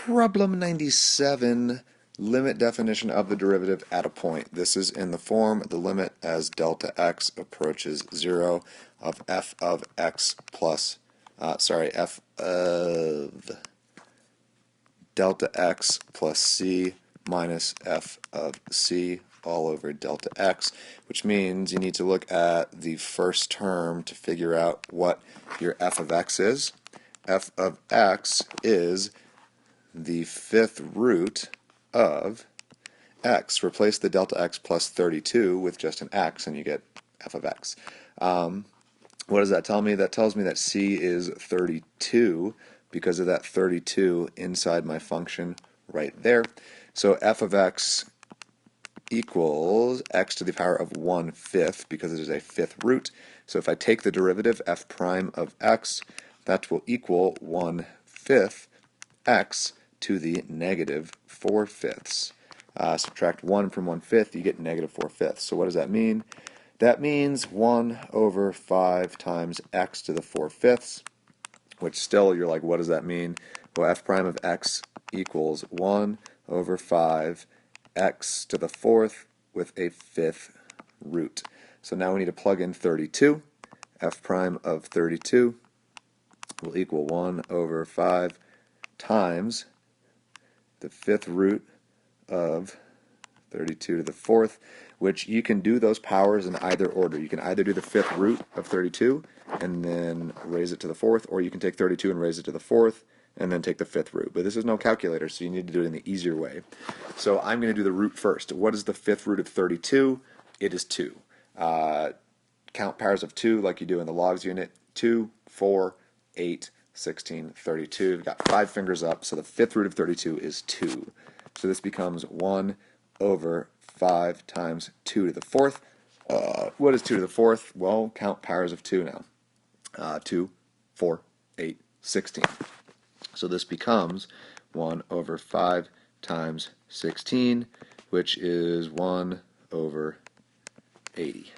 Problem 97, limit definition of the derivative at a point. This is in the form the limit as delta x approaches 0 of f of x plus, f of delta x plus c minus f of c all over delta x, which means you need to look at the first term to figure out what your f of x is. F of x is the fifth root of x. Replace the delta x plus 32 with just an x and you get f of x. What does that tell me? That tells me that c is 32 because of that 32 inside my function right there. So f of x equals x to the power of 1/5 because it is a fifth root. So if I take the derivative f prime of x, that will equal 1/5 x to the negative 4/5. Subtract 1 from 1/5, you get negative 4/5. So what does that mean? That means 1 over 5 times x to the 4/5, which still you're like, what does that mean? Well, f prime of x equals 1 over 5 x to the 4th with a fifth root. So now we need to plug in 32. F prime of 32 will equal 1 over 5 times the fifth root of 32 to the 4th, which you can do those powers in either order. You can either do the fifth root of 32 and then raise it to the 4th, or you can take 32 and raise it to the 4th and then take the fifth root. But this is no calculator, so you need to do it in the easier way. So I'm going to do the root first. What is the fifth root of 32? It is 2. Count powers of 2 like you do in the logs unit. 2, 4, 8, 16, 32. You've got 5 fingers up, so the fifth root of 32 is 2. So this becomes 1 over 5 times 2 to the 4th. What is 2 to the 4th? Well, count powers of 2 now. 2, 4, 8, 16. So this becomes 1 over 5 times 16, which is 1 over 80.